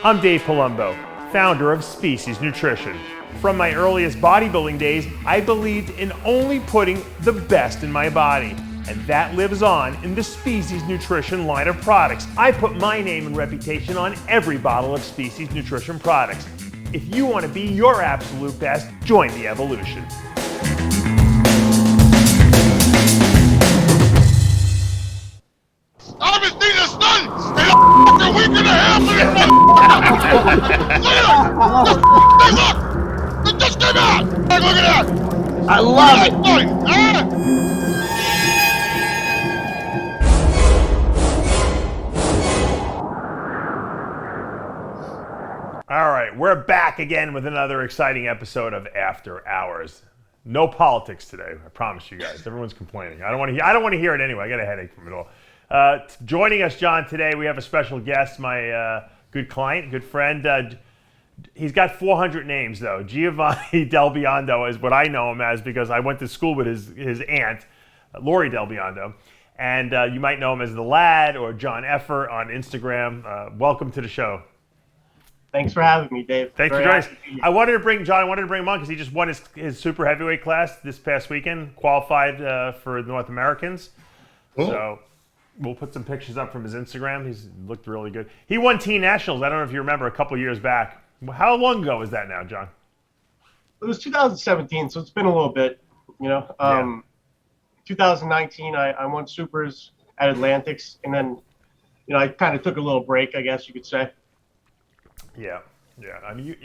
I'm Dave Palumbo, founder of Species Nutrition. From my earliest bodybuilding days, I believed in only putting the best in my body. And that lives on in the Species Nutrition line of products. I put my name and reputation on every bottle of Species Nutrition products. If you want to be your absolute best, join the evolution. I haven't seen the sun in a week and a half. Hey, look! It just came out! Hey, look at that! I love it! All right, we're back again with another exciting episode of After Hours. No politics today, I promise you guys. Everyone's complaining. I don't want to hear it anyway. I got a headache from it all. Joining us, John, today we have a special guest, my good client, good friend. He's got 400 names, though. Giovanni DelBiondo is what I know him as because I went to school with his aunt, Lori DelBiondo. And you might know him as The Lad or John Effer on Instagram. Welcome to the show. Thanks for having me, Dave. Thanks for joining us. I wanted to bring him on because he just won his super heavyweight class this past weekend, qualified for North Americans. Cool. So we'll put some pictures up from his Instagram. He's looked really good. He won Teen Nationals, I don't know if you remember, a couple years back. How long ago was that now, John? It was 2017, so it's been a little bit, you know. 2019, I won Supers at Atlantics, and then, you know, I kind of took a little break, I guess you could say. Yeah. I mean,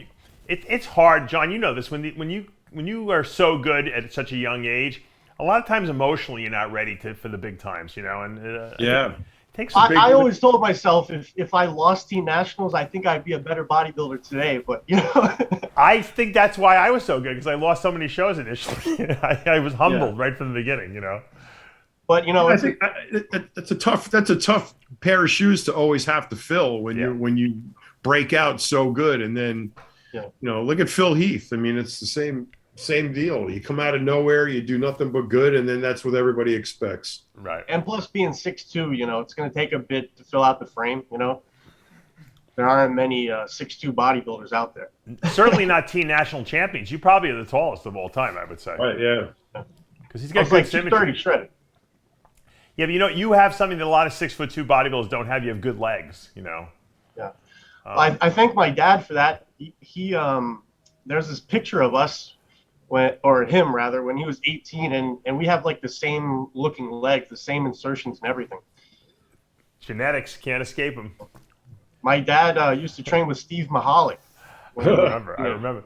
it's hard, John. You know this when you are so good at such a young age. A lot of times, emotionally, you're not ready for the big times, you know. And yeah, it takes. I always told myself if I lost Teen Nationals, I think I'd be a better bodybuilder today. But you know, I think that's why I was so good because I lost so many shows initially. I was humbled right from the beginning, you know. But you know, I think that's a tough pair of shoes to always have to fill when you break out so good, and then you know, look at Phil Heath. I mean, it's the same deal. You come out of nowhere, you do nothing but good, and then that's what everybody expects. Right. And plus being 6'2", you know, it's going to take a bit to fill out the frame, you know. There aren't many 6'2" bodybuilders out there. Certainly not teen national champions. You probably are the tallest of all time, I would say. Right, yeah. Because he's got like great symmetry. 230 shredded. Yeah, but you know, you have something that a lot of 6'2" bodybuilders don't have. You have good legs, you know. Yeah. I thank my dad for that. He there's this picture of us when he was 18, and we have like the same looking legs, the same insertions and everything. Genetics can't escape him. My dad used to train with Steve Mahalik. I remember.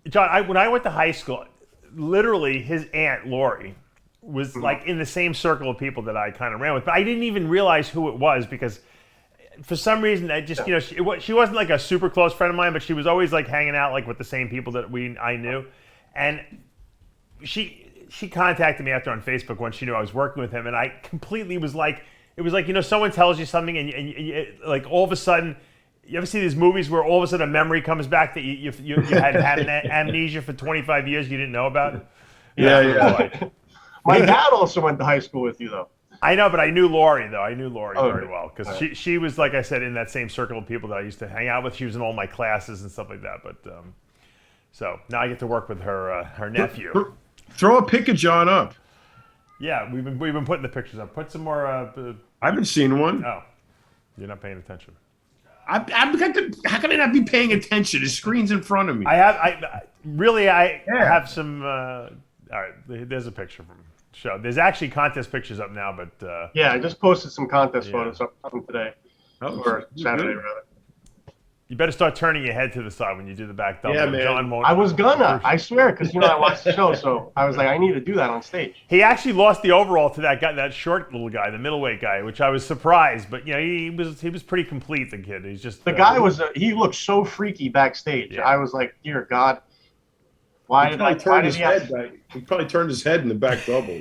John, when I went to high school, literally his aunt Lori was like in the same circle of people that I kind of ran with, but I didn't even realize who it was because for some reason I just, you know, she wasn't like a super close friend of mine, but she was always like hanging out like with the same people that I knew. And she contacted me after on Facebook when she knew I was working with him, and I completely was like, it was like, you know, someone tells you something and you like all of a sudden, you ever see these movies where all of a sudden a memory comes back that you had amnesia for 25 years you didn't know about? Yeah. My dad also went to high school with you, though. I know, but I knew Lori, though. I knew Lori very well because she was, like I said, in that same circle of people that I used to hang out with. She was in all my classes and stuff like that. But so now I get to work with her nephew. Throw a pic of John up. Yeah, we've been putting the pictures up. Put some more. I haven't seen one. Oh, you're not paying attention. How can I not be paying attention? The screen's in front of me. I have some. All right, there's a picture from show. There's actually contest pictures up now, but yeah, I just posted some contest photos up today, or Saturday rather. You better start turning your head to the side when you do the back double. Yeah, man. John won't. I was gonna, I swear, because you know I watched the show, so I was like, I need to do that on stage. He actually lost the overall to that guy, that short little guy, the middleweight guy, which I was surprised. But you know, he was pretty complete. The kid, he's just the guy was. He looked so freaky backstage. Yeah. I was like, dear God, why did he probably turned his head in the back double.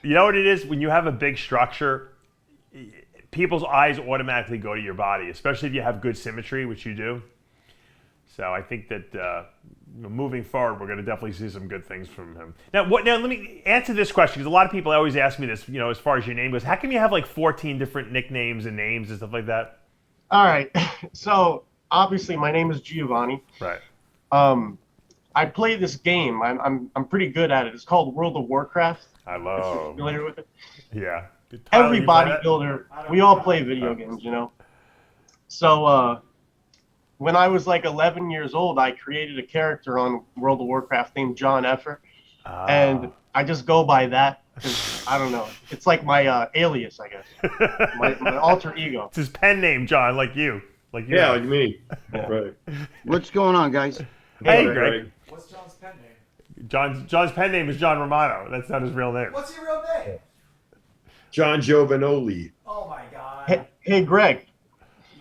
You know what it is when you have a big structure. People's eyes automatically go to your body, especially if you have good symmetry, which you do. So I think that moving forward, we're going to definitely see some good things from him. Now, let me answer this question, because a lot of people always ask me this, you know, as far as your name goes. How come you have like 14 different nicknames and names and stuff like that? All right. So obviously, my name is Giovanni. Right. I play this game. I'm pretty good at it. It's called World of Warcraft. I If you're love. familiar with it. Yeah. Tyler, Every you play that? bodybuilder, we all play video games, you know. So when I was like 11 years old, I created a character on World of Warcraft named John Effer, and I just go by that because I don't know. It's like my alias, I guess. My alter ego. It's his pen name, John, like you. Like you. Yeah, like me. Right. What's going on, guys? Hey, Hello, Greg. What's John's pen name? John's pen name is John Romano. That's not his real name. What's your real name? John Oh Giovanoli. my god. Hey, Greg.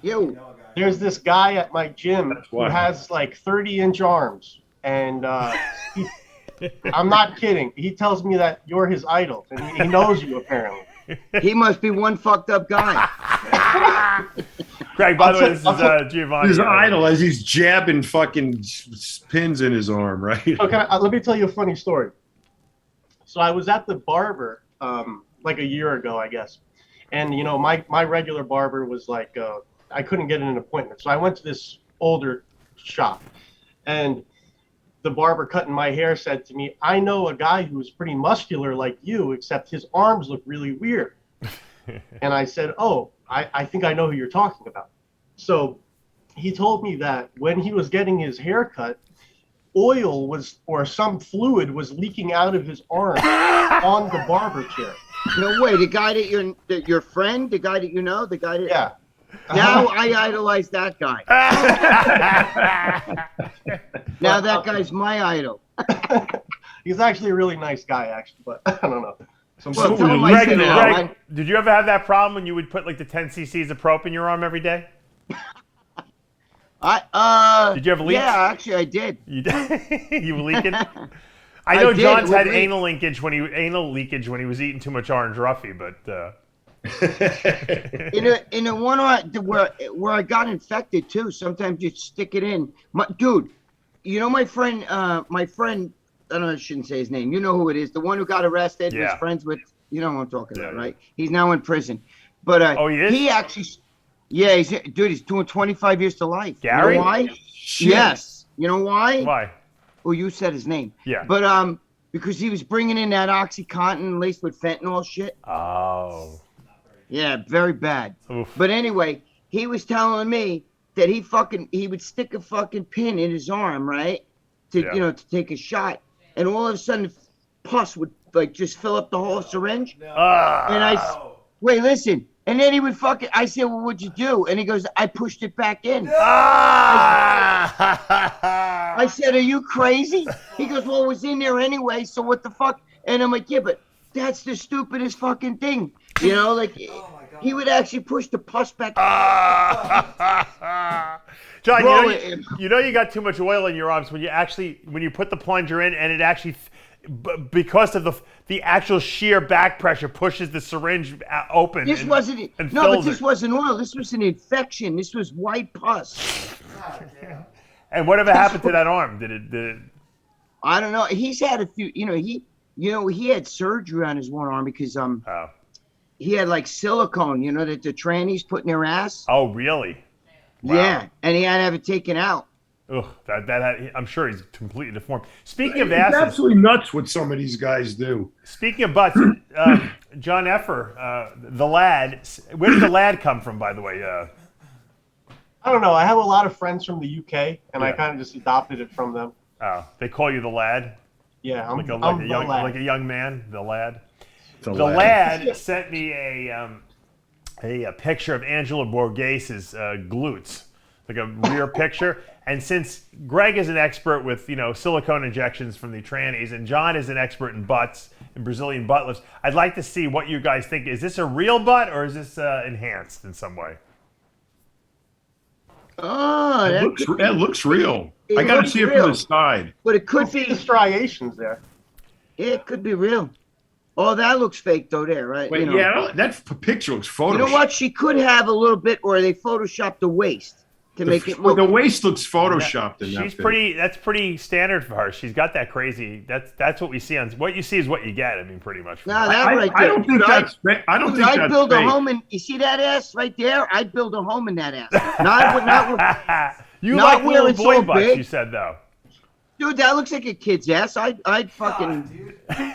Yo, No, guy. There's this guy at my gym who why. has like 30-inch arms, and I'm not kidding. He tells me that you're his idol, and he knows you apparently. he must be one fucked up guy. Greg, by the way, this I'll is Giovanni. His idol as he's jabbing fucking pins in his arm, right? Okay, let me tell you a funny story. So I was at the barber like a year ago, I guess, and you know my regular barber was like I couldn't get an appointment, so I went to this older shop, and the barber cutting my hair said to me, "I know a guy who's pretty muscular like you, except his arms look really weird." And I said, "Oh, I think I know who you're talking about." So he told me that when he was getting his hair cut, oil was, or some fluid was leaking out of his arm on the barber chair. No way. The guy that your friend, the guy that you know, the guy that. Yeah. Now I idolize that guy. Now that guy's my idol. He's actually a really nice guy, actually, but I don't know. Well, tell him I Greg, said hello. Greg, did you ever have that problem when you would put like the 10 cc's of prop in your arm every day? Did you ever leak? Yeah, actually I did. You you were leaking? I know did, John's with had leak. anal leakage when he was eating too much orange roughy, but In a one where I got infected too. Sometimes you stick it in. Dude, you know my friend. I don't know. I shouldn't say his name. You know who it is. The one who got arrested. Yeah. Was friends with. You know what I'm talking about, Yeah. right? He's now in prison. But Oh, he is? He actually. Yeah, he's doing 25 years to life. Gary? You know why? Shit. Yes. You know why? why? Well, you said his name. Yeah. But because he was bringing in that OxyContin laced with fentanyl shit. Oh. Yeah, very bad. Oof. But anyway, he was telling me that he would stick a fucking pin in his arm, right? To Yeah. to take a shot, and all of a sudden, pus would like just fill up the whole syringe. Ah. And wait, listen. And then he would I said, well, what'd you do? And he goes, I pushed it back in. Ah! I said, are you crazy? He goes, well, it was in there anyway, so what the fuck? And I'm like, yeah, but that's the stupidest fucking thing. You know, like, he would actually push the pus back. John, Bro, you know you got too much oil in your arms when you put the plunger in and it actually, because of the actual sheer back pressure, pushes the syringe open. This wasn't, and no, but fills this it. wasn't oil. This was an infection. This was white pus. And whatever happened to that arm? Did it? I don't know. He's had a few, he had surgery on his one arm because, Oh. he had like silicone, that the trannies put in their ass. Oh, really? Wow. Yeah, and he had to have it taken out. Ugh, I'm sure he's completely deformed. Speaking of It's asses, absolutely nuts what some of these guys do. speaking of butts, John Effer, the lad. Where did the lad come from, by the way? I don't know. I have a lot of friends from the UK, and I Yeah. kind of just adopted it from them. Oh, they call you the lad, Yeah, I'm like the a lad. young man, the lad. The The lad sent me a picture of Angela Borghes's glutes, like a rear picture. And since Greg is an expert with silicone injections from the trannies, and John is an expert in butts and Brazilian butt lifts, I'd like to see what you guys think. Is this a real butt or is this enhanced in some way? Oh, That looks real. It I got to looks see it real. from the side. but it could See the be. striations there. It could be real. Oh, that looks fake though. There, right? Wait, yeah, that picture looks photoshopped. You know what? She could have a little bit, or they photoshopped the waist. to make it Well, look. the waist looks photoshopped in that. She's pic. pretty. That's pretty standard for her. She's got that crazy. That's what we see on. What you see is what you get. I mean, pretty much. No, that right I there. don't think Dude, that's. I don't dude, think I'd that's build a fake. home in. You see that ass right there? I'd build a home in that ass. Not You not like where little it's boy so butts. big. You said though. Dude, that looks like a kid's ass. I'd fucking. Dude.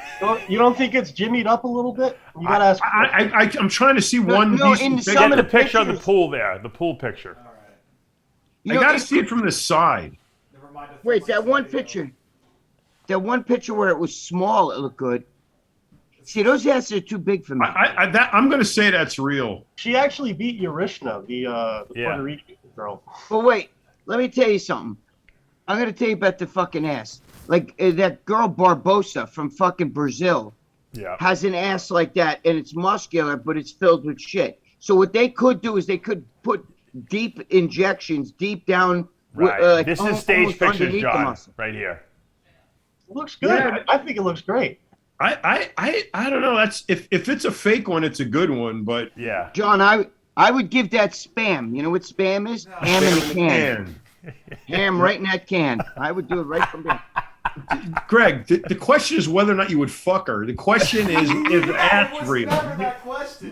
You don't think it's jimmied up a little bit? You gotta ask. I'm trying to see one no, decent in picture. some Get of the picture of the pictures- pool there. The pool picture. All right. You I know, got to see it from the side. Never mind. I Wait, think that it's one video. picture. That one picture where it was small, it looked good. See, those asses are too big for me. I'm going to say that's real. She actually beat Yarishna, the Yeah. Puerto Rican girl. But wait, let me tell you something. I'm gonna tell you about the fucking ass. Like that girl Barbosa from fucking Brazil Yeah. has an ass like that, and it's muscular, but it's filled with shit. So what they could do is they could put deep injections deep down. Right. Like, This is almost stage pictures, underneath the John. muscle. Right here. It looks good. Yeah. I think it looks great. I don't know. That's if it's a fake one, it's a good one. But Yeah. John, I would give that spam. You know what spam is? Ham in a can. Ham right in that can. I would do it right from there. Greg, the question is whether or not you would fuck her. The question is ass What's real. never that question?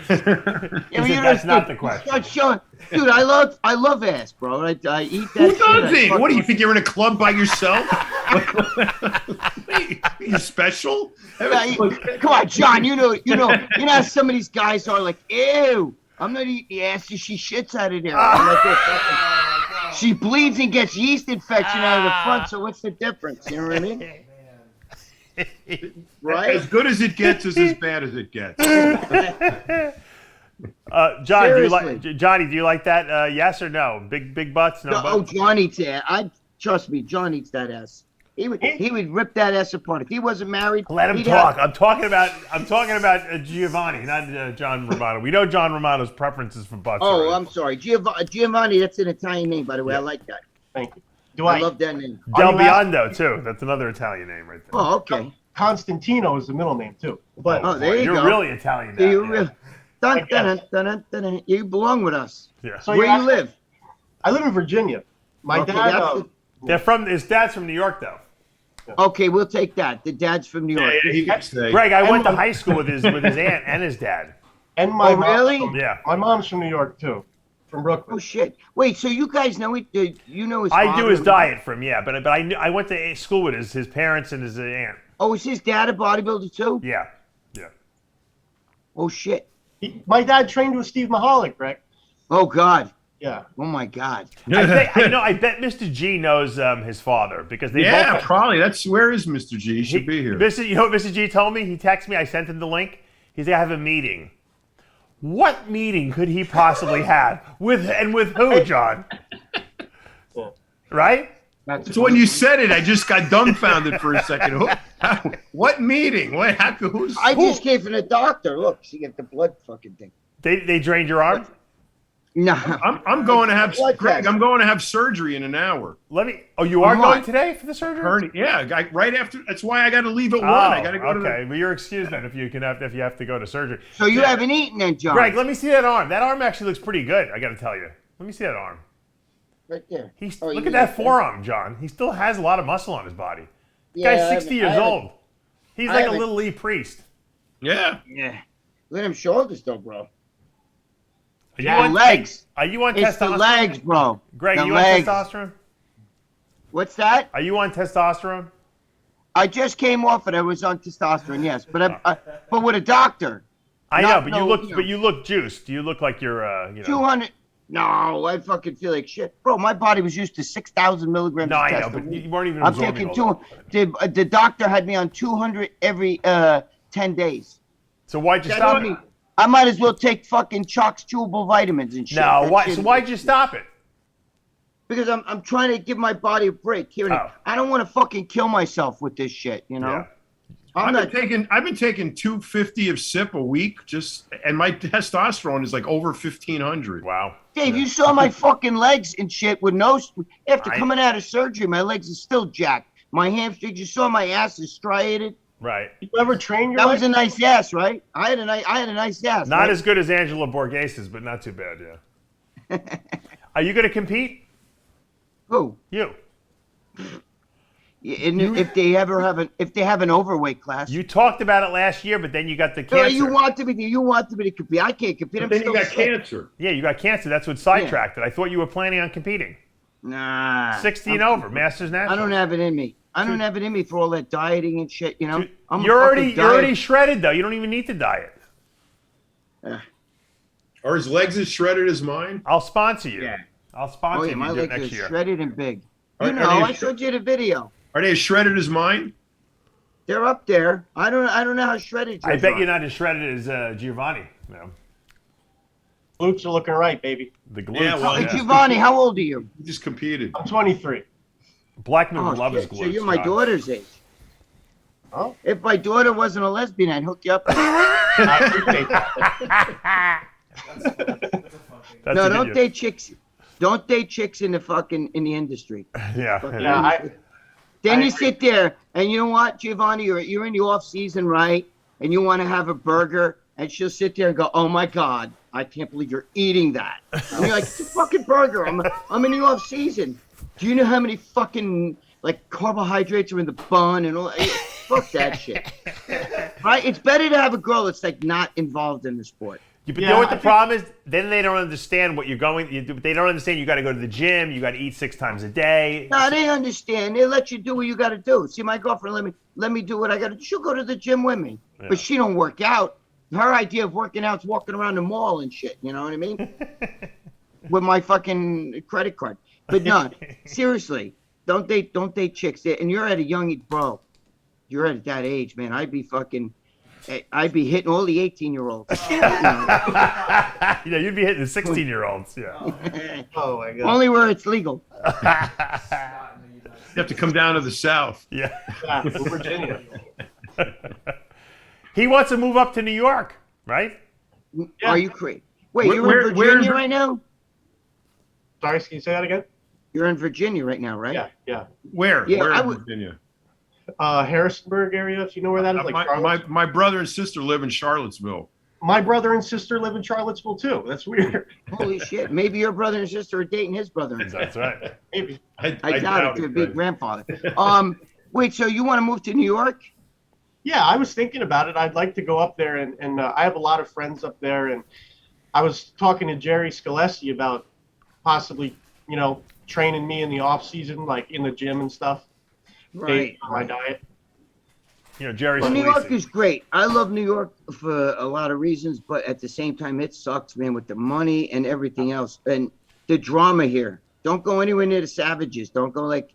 Yeah, He but said you that's know, not the you question. start showing, dude. I love ass, bro. I eat that. Who shit. I doesn't? fuck What do you with- think? You're in a club by yourself? You special? Yeah, come on, John. You know how some of these guys are like, ew. I'm not eating the ass. She shits out of there. I'm like, "Oh, she bleeds and gets yeast infection out of the front. So what's the difference? You know what I mean? Man. Right? As good as it gets is as bad as it gets. John, Seriously. Johnny, do you like that? Yes or no? Big butts, no Oh, butts? John eats that. Trust me. John eats that ass. He would rip that ass apart if he wasn't married. Let him he'd talk. have- I'm talking about Giovanni, not John Romano. We know John Romano's preferences for butts. Oh, already. I'm sorry, Giovanni. That's an Italian name, by the way. I like that. Thank you. I love that name. DelBiondo too. That's another Italian name right there. Oh, okay. Constantino is the middle name too. But Oh, there you You're go. really Italian now. You yeah. really, dun, dun, dun, dun, dun, dun. You belong with us. Yeah. so Where you're you live? I live in Virginia. My Okay, dad. that's They're from. His dad's from New York though. Okay, we'll take that. The dad's from New York. He could say. Greg, I went to my- high school with his aunt and his dad. And my Oh, really? mom, Yeah. my mom's from New York too, from Brooklyn. Oh shit! Wait, so you guys know it? You know his? I father? do his diet from but I went to school with his parents and his aunt. Oh, is his dad a bodybuilder too? Yeah. Oh shit! My dad trained with Steve Mahalik, Greg. Oh god! Yeah. Oh my god! I bet Mr. G knows his father because they Yeah, both. probably. Where is Mr. G? He should be here. You know what Mr. G told me? He texted me. I sent him the link. He said I have a meeting. What meeting could he possibly have with who, John? Right? So when you said it, I just got dumbfounded for a second. What meeting? Who's? I just came from the doctor. Look, she got the blood fucking thing. They drained your arm. No. I'm going to have Blood Greg. test. I'm going to have surgery in an hour. Let me. Oh, you are Come going on. today for the surgery? Hernia. Yeah, right after. That's why I got to leave at 1. Oh, I got to go okay. to Well, you're excused then if you have to go to surgery. So you haven't eaten then, John? Greg, let me see that arm. That arm actually looks pretty good. I got to tell you. Let me see that arm. Right there. He's Oh, look you at that got forearm, John. He still has a lot of muscle on his body. The Yeah, guy's I 60 haven't- years I haven't- old. He's I like a haven't- little Lee Priest. Yeah. Yeah. Look at them shoulders, though, bro. Are you The on legs. Are you on It's the testosterone? legs, bro. Greg, the are you legs. on testosterone? What's that? Are you on testosterone? I just came off it. I was on testosterone, yes, but but with a doctor. I Not- know, but you look juiced. You look like you're 200. No, I fucking feel like shit, bro. My body was used to 6,000 milligrams. No, of I know, testosterone. but you weren't even I'm absorbing taking all that. the doctor had me on 200 every 10 days. So why'd you That stop don't it? mean- I might as well take fucking Chalk's chewable vitamins and shit. No, That why? shit- So why'd you stop it? Because I'm trying to give my body a break here. Oh. I don't want to fucking kill myself with this shit, you know. Yeah. I'm not. I've been taking 250 of SIP a week, and my testosterone is like over 1,500. Wow. Dave, you saw my fucking legs and shit with no. After I- coming out of surgery, my legs are still jacked. My hamstrings. You saw my ass is striated. Right. You ever train your That was legs? a nice ass, right? I had a nice ass. Not right? as good as Angela Borghes's, but not too bad. Yeah. Are you going to compete? Who? You. If they have an overweight class. You talked about it last year, but then you got the No, cancer. you want me to compete. I can't compete. But then you got cancer. Yeah, you got cancer. That's what sidetracked it. I thought you were planning on competing. Nah. 60 and over, Masters National. I don't have it in me. I don't have it in me for all that dieting and shit. You know, You're already shredded though. You don't even need to diet. Are his legs as shredded as mine? I'll sponsor you. Yeah. I'll sponsor you. My Do it legs next are year. shredded and big. Are You know, they I showed you the video. Are they as shredded as mine? They're up there. I don't know how shredded. I bet you're not as shredded as Giovanni. No. Glutes are looking right, baby. The glutes. Yeah, well, Hey, Giovanni, how old are you? He just competed. I'm 23. Blackman Oh, would love his shit. glutes. So you're my Josh. daughter's age. Oh, If my daughter wasn't a lesbian, I'd hook you up. I appreciate that. That's No, a good don't year. date chicks. Don't date chicks in the industry. Yeah. Yeah, Then I you agree. sit there and you know what, Giovanni, you're in the off season, right? And you want to have a burger, and she'll sit there and go, "Oh my God, I can't believe you're eating that." And you're like, "It's a fucking burger. I'm in the off season. Do you know how many fucking like carbohydrates are in the bun and all? Fuck that shit." Right? It's better to have a girl that's like not involved in the sport. But you Yeah, know what the I think- problem is? Then they don't understand what you're going. They don't understand you got to go to the gym. You got to eat 6 times a day. No, they understand. They let you do what you got to do. See, my girlfriend let me do what I got to do. She'll go to the gym with me, Yeah. but she don't work out. Her idea of working out is walking around the mall and shit. You know what I mean? With my fucking credit card. But no, seriously, don't date chicks. And you're at a young bro. You're at that age, man. I'd be hitting all the 18-year-olds. Yeah, you'd be hitting the 16-year-olds. Yeah. Oh my God. Only where it's legal. You have to come down to the south. Yeah. Yeah, in Virginia. He wants to move up to New York, right? Yeah. Are you crazy? Wait, Where- you're where- in where in Virginia Vir- right now? Sorry, can you say that again? You're in Virginia right now, right? Yeah. Where? Yeah, Where I in would- Virginia? Harrisonburg area, if you know where that is. Like Charlottesville. My brother and sister live in Charlottesville. My brother and sister live in Charlottesville too. That's weird. Holy shit. Maybe your brother and sister are dating his brother and sister. That's right. Maybe. I doubt it, their big Greg. grandfather. Wait, so you want to move to New York? Yeah, I was thinking about it. I'd like to go up there, and I have a lot of friends up there, and I was talking to Jerry Scalesi about possibly, training me in the off season, like in the gym and stuff. Right. On my diet. Jerry's Well, New York policing. is great. I love New York for a lot of reasons, but at the same time, it sucks, man, with the money and everything else. And the drama here. Don't go anywhere near the Savages. Don't go in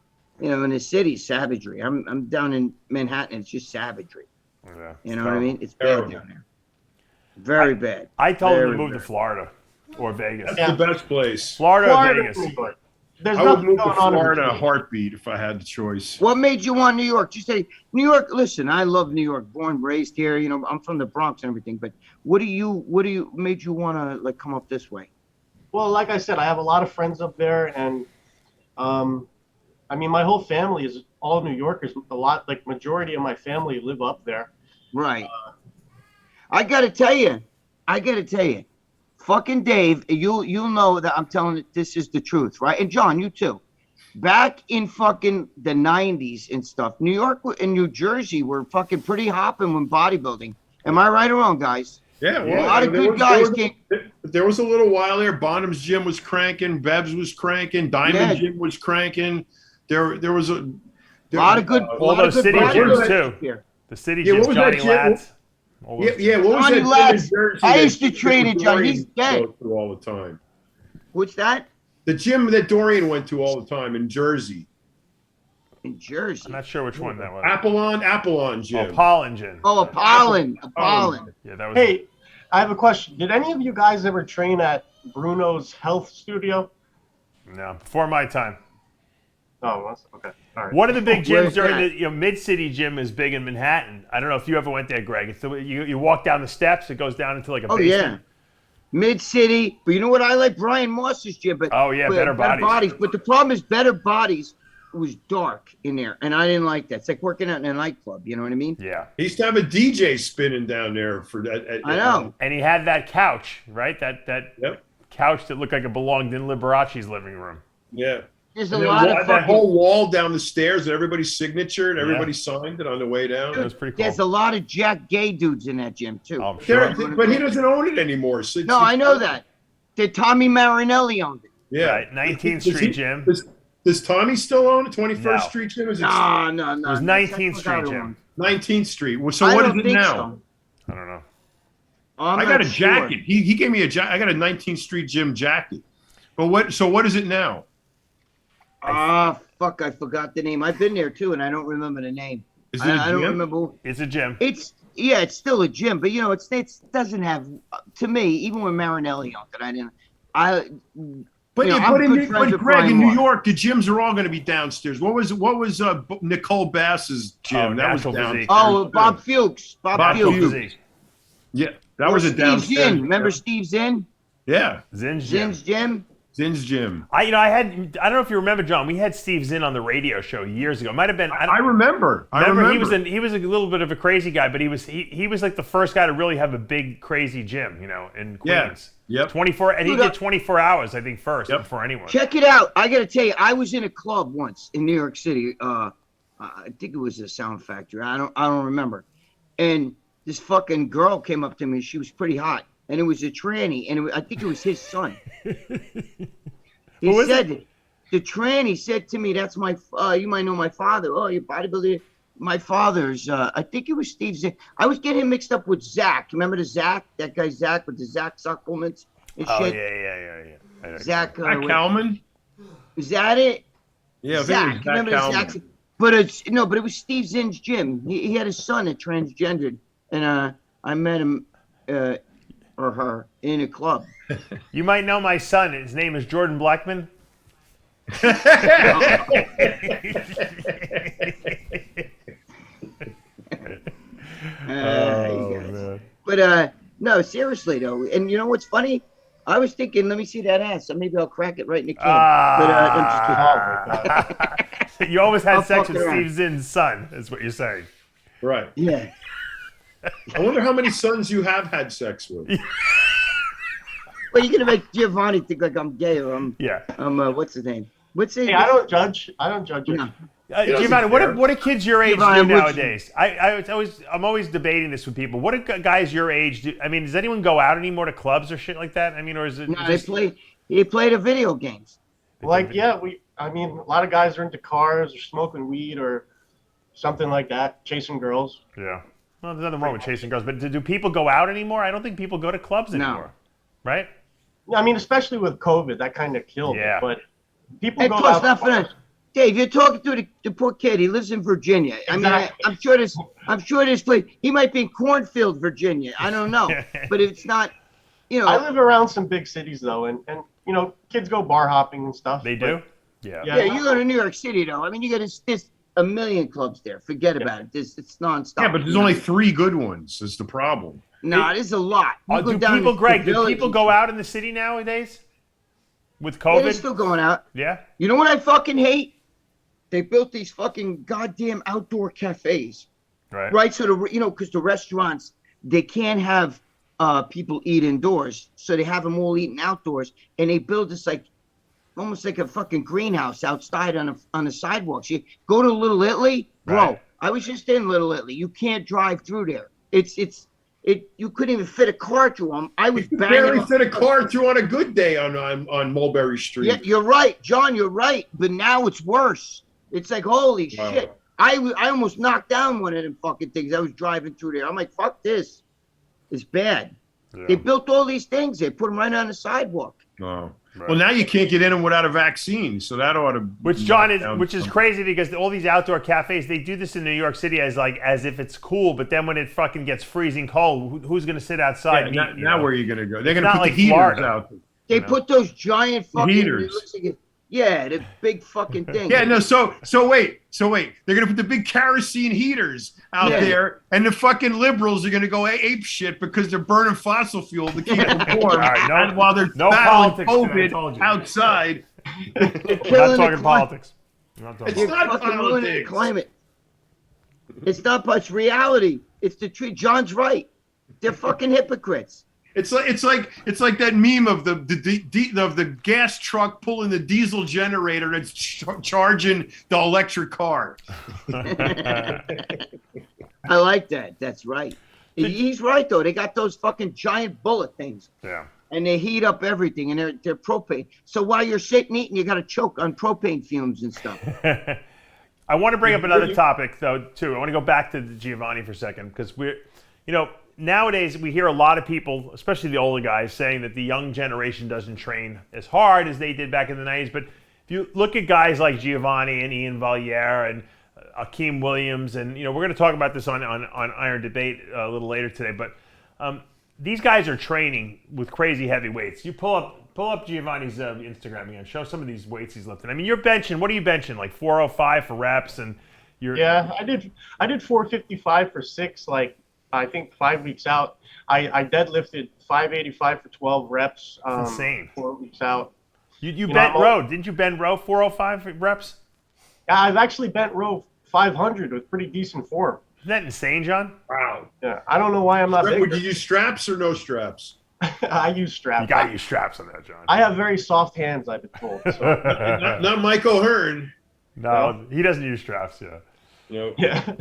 the city, savagery. I'm down in Manhattan. It's just savagery. Yeah. You know what I mean? It's bad Terrible. down there. Very bad. I told him to Very move to bad. Florida or Vegas. That's the best place. Florida or Florida, Vegas. New York. There's I would nothing move to going on in Florida in a Virginia. heartbeat if I had the choice. What made you want New York? You say New York. Listen, I love New York. Born, raised here. I'm from the Bronx and everything. But what do you made you want to come up this way? Well, like I said, I have a lot of friends up there, and my whole family is all New Yorkers. Majority of my family live up there. Right. I gotta tell you, fucking Dave, you'll know that I'm telling you this is the truth, right? And John, you too. Back in fucking the 90s and stuff, New York and New Jersey were fucking pretty hopping when bodybuilding. Am I right or wrong, guys? Yeah, A well, lot of good guys came. There was a little while there. Bonham's gym was cranking. Bev's was cranking. Diamond Yeah. gym was cranking. There was a Lot of good. all those city bodybuilders gyms, too. here. The city Yeah, gyms, what was that Johnny gym? Lads. All those- Yeah. What was Johnny that gym Lads. in Jersey I that used to train in Johnny. He's Dorian dead. goes to all the time? What's that? The gym that Dorian went to all the time in Jersey. In Jersey. I'm not sure which one that was. Apollon Oh, gym. Pollen. Oh, Apollon. Yeah, that was. Hey, I have a question. Did any of you guys ever train at Bruno's Health Studio? No, before my time. Oh, that's okay. All right. One of the big Where's gyms during that? the Mid-City gym is big in Manhattan. I don't know if you ever went there, Greg. It's you walk down the steps, it goes down into like a Oh yeah, basement. Mid City. But you know what I like? Brian Moss's gym. But Oh, yeah, Better Bodies. But the problem is Better Bodies was dark in there, and I didn't like that. It's like working out in a nightclub. You know what I mean? Yeah. He used to have a DJ spinning down there for that. I know. And he had that couch, right? That Yep. couch that looked like it belonged in Liberace's living room. Yeah. There's a And then lot of that fucking, whole wall down the stairs and everybody's signature and everybody signed it on the way down. That was pretty cool. there's a lot of jack gay dudes in that gym too. Oh, I'm sure. But he doesn't own it anymore. So No, I know that. That Tommy Marinelli owned it. Yeah. Right, 19th Street Gym. Does Tommy still own it? 21st No. Street Gym? Is it No. It was 19th Street Gym. 19th Street? Well, so I what don't is it think now? so. I don't know. I'm I got a not sure. jacket. He gave me a jacket. I got a 19th Street Gym jacket. But what? So what is it now? Fuck, I forgot the name. I've been there too, and I don't remember the name. Is it a I don't gym? remember. It's a gym. It's still a gym, but it doesn't have. To me, even when Marinelli owned it, I didn't. But, I'm good friends with Greg, Brian in New Moore. York, the gyms are all going to be downstairs. What was Nicole Bass's gym? That was Natural downstairs. Physique. Oh, Bob Fuchs. Bob Natural Fuchs. Physique. Yeah, that was a Steve downstairs. Zinn. Remember Steve Zinn? Yeah, Zin's gym. Zinn's gym. Zinn's gym. I don't know if you remember, John. We had Steve Zinn on the radio show years ago. It might have been. I remember. He was a little bit of a crazy guy, but he was like the first guy to really have a big crazy gym, in Queens. Yep. 24, and he Dude, did 24 hours, I think, first before anyone. Check it out. I got to tell you, I was in a club once in New York City. I think it was a Sound Factory. I don't remember. And this fucking girl came up to me. She was pretty hot, and it was a tranny, and I think it was his son. Who The tranny said to me, "That's my. You might know my father. Oh, you're bodybuilder. My father's. I think it was Steve Zinn. I was getting him mixed up with Zach. Remember the Zach? That guy Zach with the Zach supplements and Oh shit. yeah. I know. Zach. Zach Kalman? Is that it? Yeah, I think Zach. it was Zach Remember Kalman. Zach? But it was Steve Zinn's gym. He had a son that transgendered, and I met him or her in a club. You might know my son. His name is Jordan Blackman. Man. But no, seriously though, and you know what's funny? I was thinking, let me see that ass, so maybe I'll crack it right in the can. I'm just kidding. You always had I'll sex fuck with around. Steve Zinn's son, is what you're saying. Right. Yeah. I wonder how many sons you have had sex with. Well, you're gonna make Giovanni think like I'm gay or I'm Yeah. what's his name? What's his Hey, I don't judge it. No. Giovanni, what do kids your age Giovanni, do what's- nowadays? I'm always debating this with people. What do guys your age do? I mean, does anyone go out anymore to clubs or shit like that? I mean, or is it No, just they play the video games. Like, yeah, a lot of guys are into cars or smoking weed or something like that, chasing girls. Yeah. Well, there's nothing wrong with chasing girls, but do people go out anymore? I don't think people go to clubs No. anymore. Right? I mean, especially with COVID, that kind of killed Yeah. it. But people And go plus, out. not for that. Dave, you're talking to the poor kid. He lives in Virginia. I mean, Exactly. I'm sure this place. He might be in Cornfield, Virginia. I don't know, but it's not. I live around some big cities though, and kids go bar hopping and stuff. They but- do? Yeah. Yeah, you go to New York City though. I mean, you got there's a million clubs there. Forget about it. It's nonstop. Yeah, but there's only 3 good ones. Is the problem. no. There's a lot. You go Do down people, to Greg, the do Village people and go shit. out in the city nowadays? With Yeah, they're COVID? still going out. Yeah? You know what I fucking hate? They built these fucking goddamn outdoor cafes, Right. right? So because the restaurants they can't have people eat indoors, so they have them all eating outdoors, and they build this almost like a fucking greenhouse outside on the sidewalks. You go to Little Italy, bro. Right. I was just in Little Italy. You can't drive through there. You couldn't even fit a car through them. I was banging. Barely up- fit a car through on a good day on Mulberry Street. Yeah, you're right, John. You're right. But now it's worse. It's like holy Wow. shit. I almost knocked down one of them fucking things. I was driving through there. I'm like, fuck this. It's bad. Yeah. They built all these things. They put them right on the sidewalk. Oh. Right. Well, now you can't get in them without a vaccine, so that ought to. Which is crazy because all these outdoor cafes, they do this in New York City as if it's cool, but then when it fucking gets freezing cold, who's going to sit outside? Yeah, and eat, now where are you going to go? They're going to not put like the heaters Florida. out. They put those giant fucking Heaters. it looks like the big fucking thing. Yeah, no. So wait. They're gonna put the big kerosene heaters out Yeah. there, and the fucking liberals are gonna go ape shit because they're burning fossil fuel to keep them warm, All right, no- and while they're no battling politics today, I told COVID you. outside. They're We're killing not the talking cli- politics. We're not talking It's They're politics. not fucking ruining the politics. climate. It's not, but it's reality. It's the truth. John's right. They're fucking hypocrites. It's like that meme of the gas truck pulling the diesel generator that's charging the electric car. I like that. That's right. He's right though. They got those fucking giant bullet things. Yeah. And they heat up everything, and they're propane. So while you're sitting eating, you got to choke on propane fumes and stuff. I want to bring up another topic though too. I want to go back to Giovanni for a second because nowadays we hear a lot of people, especially the older guys, saying that the young generation doesn't train as hard as they did back in the 90s. But if you look at guys like Giovanni and Ian Valliere and Akeem Williams, and we're going to talk about this on Iron Debate a little later today, but these guys are training with crazy heavy weights. You pull up Giovanni's Instagram again. Show some of these weights he's lifting. I mean, you're benching. What are you benching? Like 405 for reps, and you're. Yeah, I did 455 for 6. Like I think 5 weeks out. I deadlifted 585 for 12 reps. That's insane. 4 weeks out. You bent row. Didn't you bend row 405 reps? Yeah, I've actually bent row 500 with pretty decent form. Isn't that insane, John? Wow. Yeah, I don't know why I'm not bigger. Would you use straps or no straps? I use straps. You got to use straps on that, John. I have very soft hands, I've been told. So. Not Michael Hearn. No, he doesn't use straps. Yeah. No. Yeah.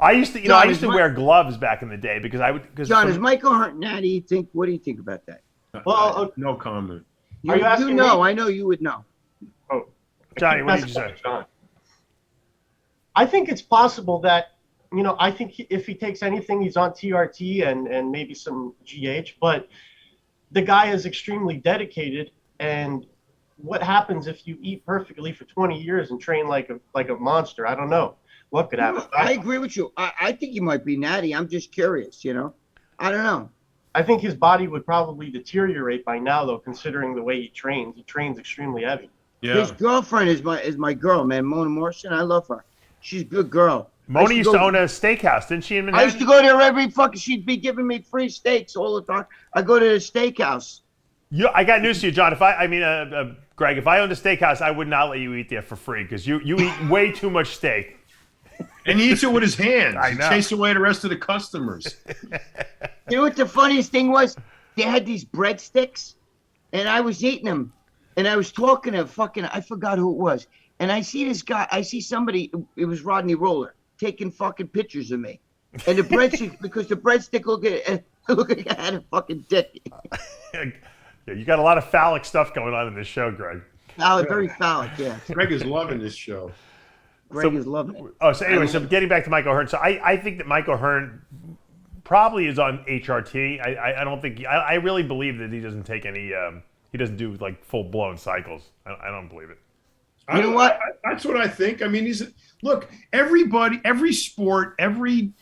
I used to wear gloves back in the day because I would. John, is Michael Hearn? What do you think about that? Well, no comment. Are you asking me? I know you would know. Oh, Johnny, what did you say? I think it's possible that, I think if he takes anything, he's on TRT and maybe some GH, but the guy is extremely dedicated. And what happens if you eat perfectly for 20 years and train like a monster? I don't know what could happen. I agree with you. I think he might be natty. I'm just curious, I don't know. I think his body would probably deteriorate by now, though, considering the way he trains. He trains extremely heavy. Yeah. His girlfriend is my girl, man, Mona Morrison. I love her. She's a good girl. Mona used to own a steakhouse, didn't she? In Manhattan? I used to go there every fucking. She'd be giving me free steaks all the time. I go to the steakhouse. I got news to you, John. Greg, if I owned a steakhouse, I would not let you eat there for free because you eat way too much steak. And he eats it with his hands. I know. Chase away the rest of the customers. You know what the funniest thing was? They had these breadsticks, and I was eating them, and I was talking to I forgot who it was. And I see this guy, somebody, it was Rodney Roller, taking fucking pictures of me. And the breadstick, because the breadstick look like I had a fucking dick. Yeah, you got a lot of phallic stuff going on in this show, Greg. Very phallic, yeah. Greg is loving this show. Greg is loving it. Oh, so anyway, getting back to Michael Hearn. So I think that Michael Hearn probably is on HRT. I don't think, I really believe that he doesn't take any, he doesn't do like full-blown cycles. I don't believe it. You know what? That's what I think. I mean, look, everybody, every sport, every